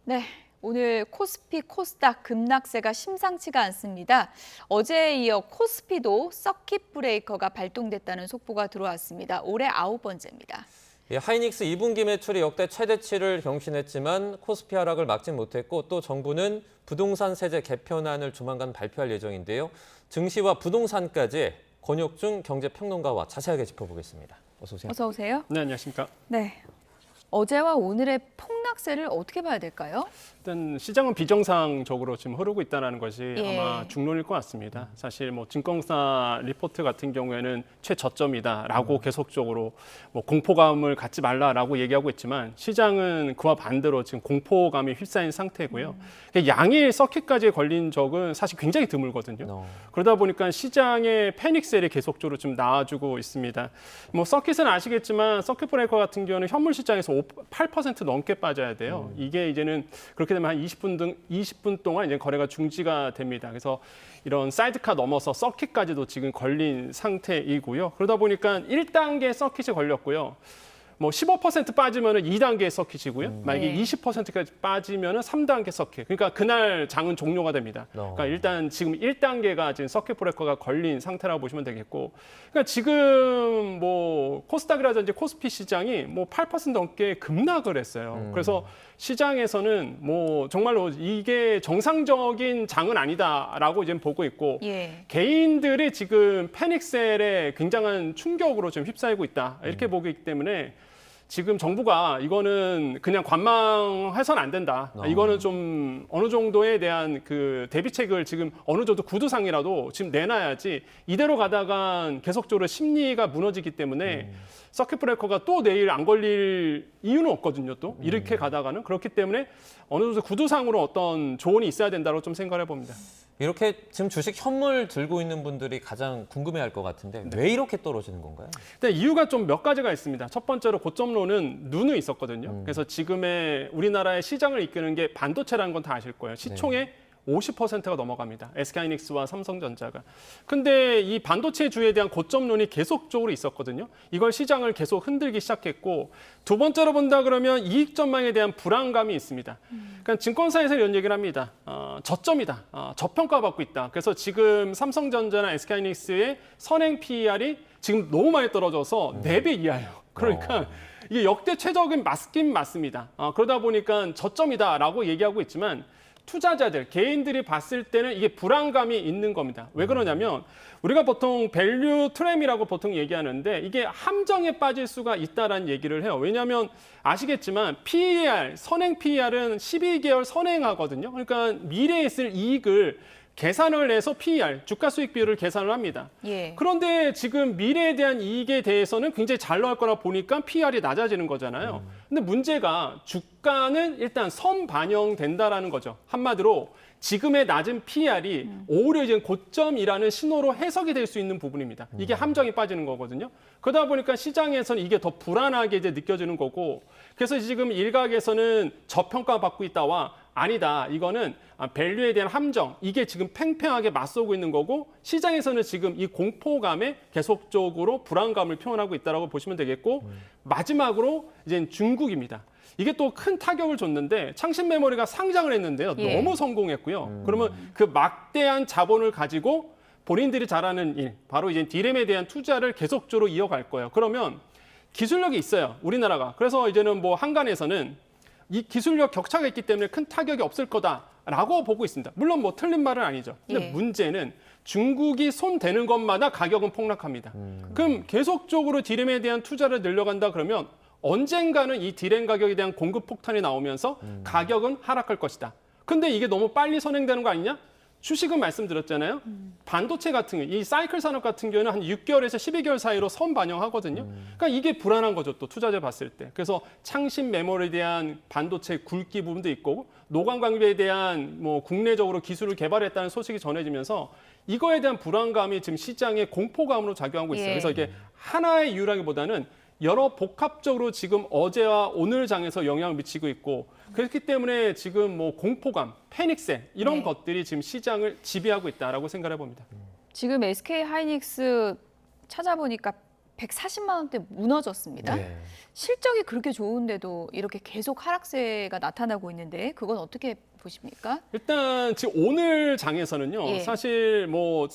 네, 오늘 코스피, 코스닥 급락세가 심상치가 않습니다. 어제에 이어 코스피도 서킷 브레이커가 발동됐다는 속보가 들어왔습니다. 올해 9번째입니다. 하이닉스 2분기 매출이 역대 최대치를 경신했지만 코스피 하락을 막진 못했고 또 정부는 부동산 세제 개편안을 조만간 발표할 예정인데요. 증시와 부동산까지 권혁중 경제평론가와 자세하게 짚어보겠습니다. 어서 오세요. 어서 오세요. 네, 안녕하십니까. 네, 어제와 오늘의 폭락세를 어떻게 봐야 될까요? 일단 시장은 비정상적으로 지금 흐르고 있다는 것이 예. 아마 중론일 것 같습니다. 사실 뭐 증권사 리포트 같은 경우에는 최저점이다라고 계속적으로 뭐 공포감을 갖지 말라라고 얘기하고 있지만 시장은 그와 반대로 지금 공포감이 휩싸인 상태고요. 양일 서킷까지 걸린 적은 사실 굉장히 드물거든요. 그러다 보니까 시장의 패닉셀이 계속적으로 좀 나와주고 있습니다. 뭐 서킷은 아시겠지만 서킷 브레이커 같은 경우는 현물 시장에서 8% 넘게 빠져야 돼요. 이게 이제는 그렇게 되면 한 20분 동안 이제 거래가 중지가 됩니다. 그래서 이런 사이드카 넘어서 서킷까지도 지금 걸린 상태이고요. 그러다 보니까 1단계 서킷이 걸렸고요. 뭐 15% 빠지면은 2단계 서킷이고요. 만약에 네. 20%까지 빠지면은 3단계 서킷. 그러니까 그날 장은 종료가 됩니다. 그러니까 일단 지금 1단계가 지금 서킷 브레이커가 걸린 상태라고 보시면 되겠고. 그러니까 지금 뭐 코스닥이라든지 코스피 시장이 뭐 8% 넘게 급락을 했어요. 그래서 시장에서는 뭐 정말로 이게 정상적인 장은 아니다라고 이제 보고 있고 예. 개인들이 지금 패닉셀에 굉장한 충격으로 좀 휩싸이고 있다 이렇게 보기 때문에 지금 정부가 이거는 그냥 관망해서는 안 된다. 이거는 좀 어느 정도에 대한 그 대비책을 지금 어느 정도 구두상이라도 지금 내놔야지 이대로 가다간 계속적으로 심리가 무너지기 때문에 서킷 브레이커가 또 내일 안 걸릴 이유는 없거든요. 또 이렇게 가다가는 그렇기 때문에 어느 정도 구두상으로 어떤 조언이 있어야 된다고 좀 생각해 봅니다. 이렇게 지금 주식 현물 들고 있는 분들이 가장 궁금해할 것 같은데 왜 이렇게 떨어지는 건가요? 근데 이유가 좀 몇 가지가 있습니다. 첫 번째로 고점론은 누누이 있었거든요. 그래서 지금의 우리나라의 시장을 이끄는 게 반도체라는 건 다 아실 거예요. 시총의 50%가 넘어갑니다. SK하이닉스와 삼성전자가. 근데 이 반도체주에 대한 고점론이 계속적으로 있었거든요. 이걸 시장을 계속 흔들기 시작했고 두 번째로 본다 그러면 이익 전망에 대한 불안감이 있습니다. 그러니까 증권사에서 이런 얘기를 합니다. 저점이다. 저평가받고 있다. 그래서 지금 삼성전자나 SK하이닉스의 선행 PER이 지금 너무 많이 떨어져서 4배 이하예요. 그러니까 이게 역대 최저가 맞긴 맞습니다. 그러다 보니까 저점이다라고 얘기하고 있지만 투자자들, 개인들이 봤을 때는 이게 불안감이 있는 겁니다. 왜 그러냐면 우리가 보통 밸류 트램이라고 보통 얘기하는데 이게 함정에 빠질 수가 있다라는 얘기를 해요. 왜냐하면 아시겠지만 PER, 선행 PER은 12개월 선행하거든요. 그러니까 미래에 있을 이익을 계산을 해서 PER, 주가 수익 비율을 계산을 합니다. 예. 그런데 지금 미래에 대한 이익에 대해서는 굉장히 잘 나올 거라 보니까 PER이 낮아지는 거잖아요. 근데 문제가 주가는 일단 선반영된다라는 거죠. 한마디로 지금의 낮은 PER이 오히려 이제 고점이라는 신호로 해석이 될 수 있는 부분입니다. 이게 함정이 빠지는 거거든요. 그러다 보니까 시장에서는 이게 더 불안하게 이제 느껴지는 거고 그래서 지금 일각에서는 저평가받고 있다와 아니다. 이거는 밸류에 대한 함정. 이게 지금 팽팽하게 맞서고 있는 거고 시장에서는 지금 이 공포감에 계속적으로 불안감을 표현하고 있다고 보시면 되겠고 마지막으로 이제 중국입니다. 이게 또 큰 타격을 줬는데 창신 메모리가 상장을 했는데요. 예. 너무 성공했고요. 그러면 그 막대한 자본을 가지고 본인들이 잘하는 일, 바로 이제 디램에 대한 투자를 계속적으로 이어갈 거예요. 그러면 기술력이 있어요. 우리나라가. 그래서 이제는 뭐 한간에서는 이 기술력 격차가 있기 때문에 큰 타격이 없을 거다라고 보고 있습니다. 물론 뭐 틀린 말은 아니죠. 근데 예. 문제는 중국이 손 대는 것마다 가격은 폭락합니다. 그럼 계속적으로 디램에 대한 투자를 늘려간다 그러면 언젠가는 이 디램 가격에 대한 공급 폭탄이 나오면서 가격은 하락할 것이다. 근데 이게 너무 빨리 선행되는 거 아니냐? 주식은 말씀드렸잖아요. 반도체 같은 경우, 이 사이클 산업 같은 경우는 한 6개월에서 12개월 사이로 선 반영하거든요. 그러니까 이게 불안한 거죠, 또 투자자 봤을 때. 그래서 창신 메모리에 대한 반도체 굵기 부분도 있고 노광 광비에 대한 뭐 국내적으로 기술을 개발했다는 소식이 전해지면서 이거에 대한 불안감이 지금 시장의 공포감으로 작용하고 있어요. 예. 그래서 이게 하나의 이유라기보다는 여러 복합적으로 지금 어제와 오늘 장에서 영향을 미치고 있고 그렇기 때문에 지금 뭐 공포감, 패닉셀 이런 네. 것들이 지금 시장을 지배하고 있다라고 생각해 봅니다. 지금 SK 하이닉스 찾아보니까 140만 원대 무너졌습니다. 네. 실적이 그렇게 좋은데도 이렇게 계속 하락세가 나타나고 있는데 그건 어떻게 보십니까? 일단 지금 오늘 장에서는요. 예. 사실 뭐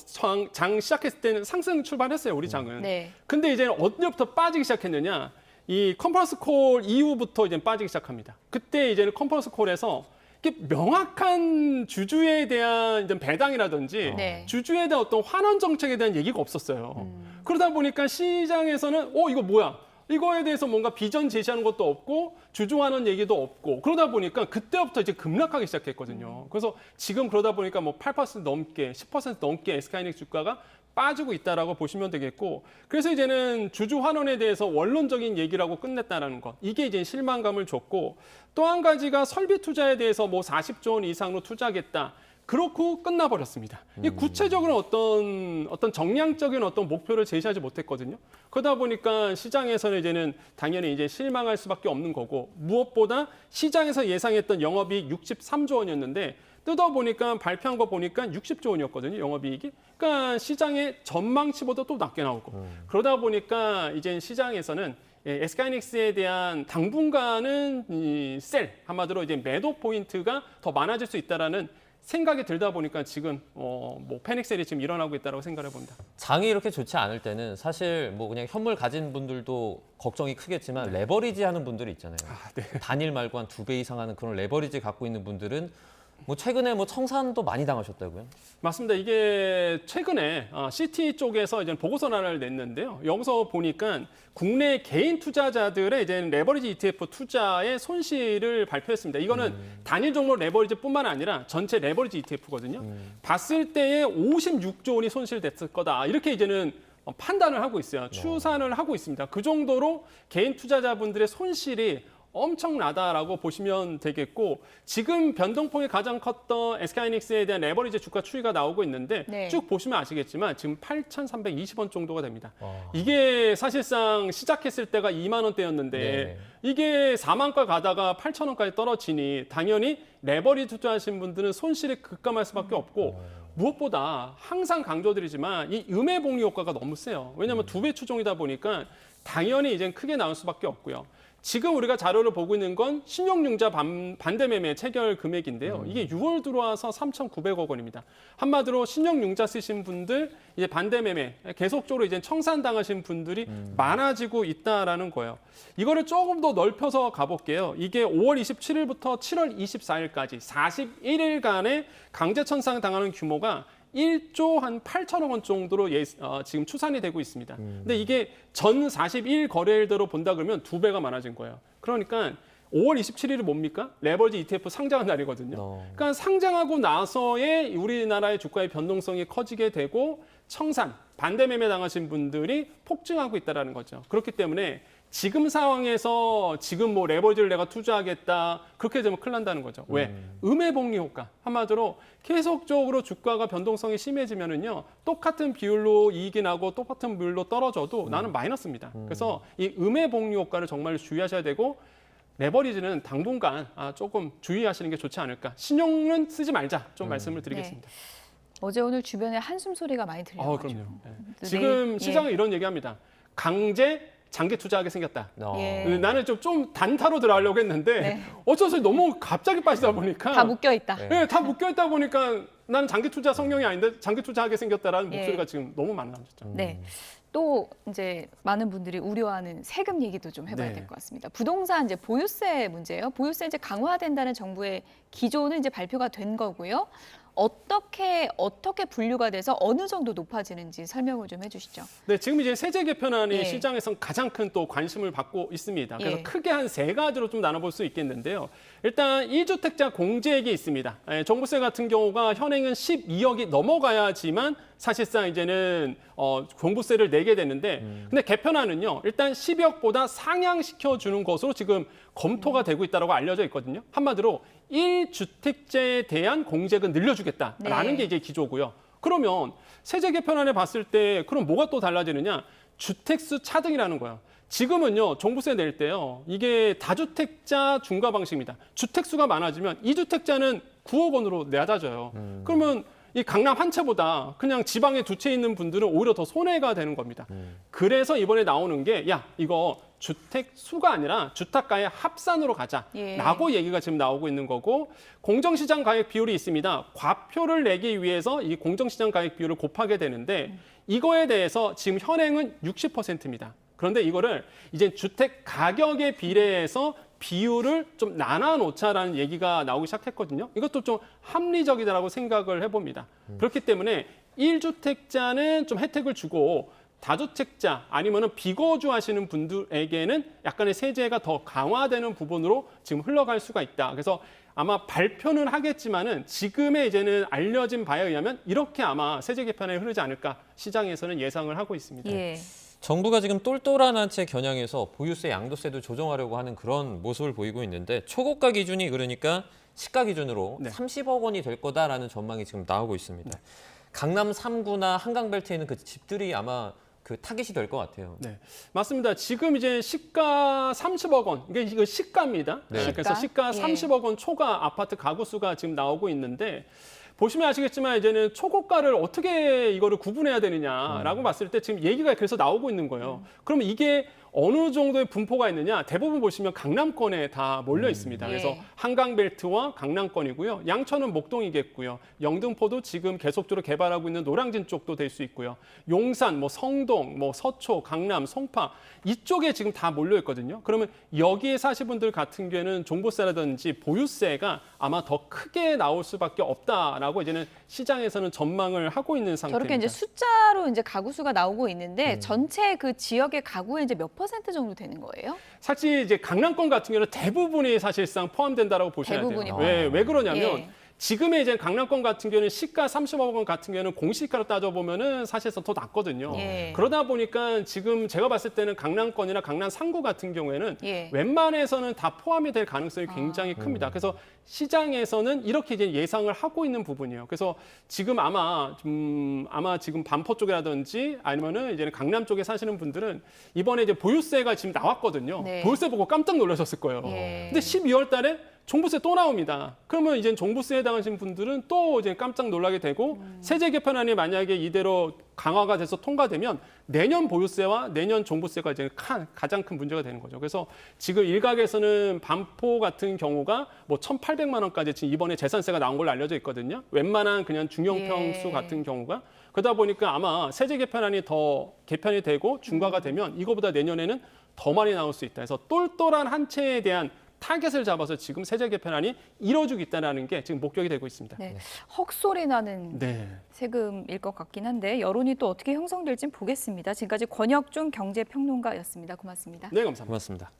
장 시작했을 때는 상승 출발했어요. 우리 장은. 네. 근데 이제 언제부터 빠지기 시작했느냐? 이 컨퍼런스 콜 이후부터 이제 빠지기 시작합니다. 그때 이제는 컨퍼런스 콜에서 이게 명확한 주주에 대한 이제 배당이라든지 네. 주주에 대한 어떤 환원 정책에 대한 얘기가 없었어요. 그러다 보니까 시장에서는 이거 뭐야? 이거에 대해서 뭔가 비전 제시하는 것도 없고 주주 환원 얘기도 없고 그러다 보니까 그때부터 이제 급락하기 시작했거든요. 그래서 지금 그러다 보니까 뭐 8% 넘게 10% 넘게 SK하이닉스 주가가 빠지고 있다라고 보시면 되겠고 그래서 이제는 주주 환원에 대해서 원론적인 얘기라고 끝냈다라는 것 이게 이제 실망감을 줬고 또 한 가지가 설비 투자에 대해서 뭐 40조 원 이상으로 투자하겠다. 그렇고 끝나버렸습니다. 이 구체적으로 어떤 정량적인 어떤 목표를 제시하지 못했거든요. 그러다 보니까 시장에서는 이제는 당연히 이제 실망할 수밖에 없는 거고 무엇보다 시장에서 예상했던 영업이익 63조 원이었는데 뜯어보니까 발표한 거 보니까 60조 원이었거든요. 영업이익이. 그러니까 시장의 전망치보다 또 낮게 나오고 그러다 보니까 이제 시장에서는 SK하이닉스에 대한 당분간은 이 셀 한마디로 이제 매도 포인트가 더 많아질 수 있다라는 생각이 들다 보니까 지금 뭐 패닉셀이 지금 일어나고 있다고 생각을 해봅니다. 장이 이렇게 좋지 않을 때는 사실 뭐 그냥 현물 가진 분들도 걱정이 크겠지만 레버리지 하는 분들이 있잖아요. 단일 말고 한 2배 이상 하는 그런 레버리지 갖고 있는 분들은 뭐 최근에 뭐 청산도 많이 당하셨다고요? 맞습니다. 이게 최근에 CT 쪽에서 이제 보고서 하나를 냈는데요. 여기서 보니까 국내 개인 투자자들의 이제 레버리지 ETF 투자의 손실을 발표했습니다. 이거는 단일 종목 레버리지뿐만 아니라 전체 레버리지 ETF거든요. 봤을 때에 56조 원이 손실됐을 거다. 이렇게 이제는 판단을 하고 있어요. 추산을 하고 있습니다. 그 정도로 개인 투자자분들의 손실이 엄청나다라고 보시면 되겠고 지금 변동폭이 가장 컸던 SK하이닉스에 대한 레버리지 주가 추이가 나오고 있는데 네. 쭉 보시면 아시겠지만 지금 8,320원 정도가 됩니다. 이게 사실상 시작했을 때가 2만 원대였는데 네. 이게 4만가 가다가 8,000원까지 떨어지니 당연히 레버리지 투자하신 분들은 손실이 급감할 수밖에 없고 무엇보다 항상 강조드리지만 이 음해복리 효과가 너무 세요. 왜냐하면 2배 추종이다 보니까 당연히 이제 크게 나올 수밖에 없고요. 지금 우리가 자료를 보고 있는 건 신용융자 반대 매매 체결 금액인데요. 이게 6월 들어와서 3,900억 원입니다. 한마디로 신용융자 쓰신 분들 이제 반대 매매 계속적으로 이제 청산당하신 분들이 많아지고 있다라는 거예요. 이거를 조금 더 넓혀서 가볼게요. 이게 5월 27일부터 7월 24일까지 41일간의 강제 청산 당하는 규모가 1조 한 8천억 원 정도로 지금 추산이 되고 있습니다. 근데 이게 전 41 거래일대로 본다 그러면 2배가 많아진 거예요. 그러니까 5월 27일이 뭡니까? 레버리지 ETF 상장한 날이거든요. 그러니까 상장하고 나서의 우리나라의 주가의 변동성이 커지게 되고 청산, 반대 매매 당하신 분들이 폭증하고 있다는 거죠. 그렇기 때문에 지금 상황에서 지금 뭐 레버리지를 내가 투자하겠다 그렇게 되면 큰일 난다는 거죠. 왜? 음해복리 효과. 한마디로 계속적으로 주가가 변동성이 심해지면은요 똑같은 비율로 이익이 나고 똑같은 비율로 떨어져도 나는 마이너스입니다. 그래서 이 음해복리 효과를 정말 주의하셔야 되고 레버리지는 당분간 조금 주의하시는 게 좋지 않을까. 신용은 쓰지 말자 좀 말씀을 드리겠습니다. 네. 어제 오늘 주변에 한숨 소리가 많이 들려가지고. 그럼요. 네. 지금 시장은 이런 얘기합니다. 강제 장기 투자하게 생겼다. 예. 나는 좀 단타로 들어가려고 했는데 네. 어쩌서 너무 갑자기 빠지다 보니까 다 묶여 있다. 네, 다 묶여 있다 보니까 나는 장기 투자 성향이 아닌데 장기 투자하게 생겼다라는 예. 목소리가 지금 너무 많이 나오죠. 네. 또 이제 많은 분들이 우려하는 세금 얘기도 좀 해봐야 네. 될 것 같습니다. 부동산 이제 보유세 문제예요. 보유세 이제 강화된다는 정부의 기조는 이제 발표가 된 거고요. 어떻게 분류가 돼서 어느 정도 높아지는지 설명을 좀 해주시죠. 네, 지금 이제 세제 개편안이 예. 시장에서 가장 큰 또 관심을 받고 있습니다. 그래서 예. 크게 한 3가지로 좀 나눠볼 수 있겠는데요. 일단 1주택자 공제액이 있습니다. 종부세 같은 경우가 현행은 12억이 넘어가야지만 사실상 이제는 종부세를 내게 되는데 근데 개편안은요. 일단 12억보다 상향시켜 주는 것으로 지금 검토가 되고 있다고 알려져 있거든요. 한마디로 1주택자에 대한 공제액은 늘려주겠다라는 네. 게 이제 기조고요. 그러면 세제 개편안에 봤을 때 그럼 뭐가 또 달라지느냐? 주택수 차등이라는 거예요. 지금은요, 종부세 낼 때요, 이게 다주택자 중과 방식입니다. 주택수가 많아지면 2주택자는 9억 원으로 낮아져요. 그러면 이 강남 한 채보다 그냥 지방에 두 채 있는 분들은 오히려 더 손해가 되는 겁니다. 그래서 이번에 나오는 게 야, 이거 주택 수가 아니라 주택가의 합산으로 가자라고 얘기가 지금 나오고 있는 거고 공정시장 가액 비율이 있습니다. 과표를 내기 위해서 이 공정시장 가액 비율을 곱하게 되는데 이거에 대해서 지금 현행은 60%입니다. 그런데 이거를 이제 주택 가격에 비례해서 비율을 좀 나눠놓자라는 얘기가 나오기 시작했거든요. 이것도 좀 합리적이다라고 생각을 해봅니다. 그렇기 때문에 1주택자는 좀 혜택을 주고 다주택자 아니면은 비거주 하시는 분들에게는 약간의 세제가 더 강화되는 부분으로 지금 흘러갈 수가 있다. 그래서 아마 발표는 하겠지만은 지금의 이제는 알려진 바에 의하면 이렇게 아마 세제 개편에 흐르지 않을까 시장에서는 예상을 하고 있습니다. 예. 정부가 지금 똘똘한 한 채 겨냥해서 보유세, 양도세도 조정하려고 하는 그런 모습을 보이고 있는데 초고가 기준이 그러니까 시가 기준으로 네. 30억 원이 될 거다라는 전망이 지금 나오고 있습니다. 강남 3구나 한강벨트에 있는 그 집들이 아마 그 타깃이 될 것 같아요. 네, 맞습니다. 지금 이제 시가 30억 원, 이거 시가입니다. 네. 그래서 시가 30억 원 초과 아파트 가구 수가 지금 나오고 있는데 보시면 아시겠지만 이제는 초고가를 어떻게 이거를 구분해야 되느냐라고 봤을 때 지금 얘기가 그래서 나오고 있는 거예요. 그러면 이게 어느 정도의 분포가 있느냐? 대부분 보시면 강남권에 다 몰려 있습니다. 그래서 예. 한강벨트와 강남권이고요. 양천은 목동이겠고요. 영등포도 지금 계속적으로 개발하고 있는 노량진 쪽도 될 수 있고요. 용산, 뭐 성동, 뭐 서초, 강남, 송파 이쪽에 지금 다 몰려 있거든요. 그러면 여기에 사실 분들 같은 경우에는 종부세라든지 보유세가 아마 더 크게 나올 수밖에 없다라고 이제는 시장에서는 전망을 하고 있는 상태입니다. 저렇게 이제 숫자로 이제 가구 수가 나오고 있는데 전체 그 지역의 가구의 이제 몇 퍼센트 정도 되는 거예요? 사실 이제 강남권 같은 경우는 대부분이 사실상 포함된다라고 보셔야 대부분이 돼요. 왜 그러냐면 예. 지금의 이제 강남권 같은 경우는 시가 30억 원 같은 경우는 공시가로 따져보면은 사실상 더 낮거든요. 예. 그러다 보니까 지금 제가 봤을 때는 강남권이나 강남 3구 같은 경우에는 예. 웬만해서는 다 포함이 될 가능성이 굉장히 큽니다. 그래서 시장에서는 이렇게 이제 예상을 하고 있는 부분이에요. 그래서 지금 아마 지금 반포 쪽이라든지 아니면은 이제 강남 쪽에 사시는 분들은 이번에 이제 보유세가 지금 나왔거든요. 네. 보유세 보고 깜짝 놀라셨을 거예요. 예. 근데 12월 달에 종부세 또 나옵니다. 그러면 이제 종부세에 해당하신 분들은 또 이제 깜짝 놀라게 되고 세제 개편안이 만약에 이대로 강화가 돼서 통과되면 내년 보유세와 내년 종부세가 이제 가장 큰 문제가 되는 거죠. 그래서 지금 일각에서는 반포 같은 경우가 뭐 1,800만 원까지 지금 이번에 재산세가 나온 걸로 알려져 있거든요. 웬만한 그냥 중형평수 예. 같은 경우가 그러다 보니까 아마 세제 개편안이 더 개편이 되고 중과가 되면 이거보다 내년에는 더 많이 나올 수 있다. 그래서 똘똘한 한 채에 대한 타겟을 잡아서 지금 세제 개편안이 이뤄지고 있다는 게 지금 목격이 되고 있습니다. 네. 헉소리 나는 네. 세금일 것 같긴 한데 여론이 또 어떻게 형성될지 보겠습니다. 지금까지 권혁중 경제평론가였습니다. 고맙습니다. 네, 감사합니다. 고맙습니다.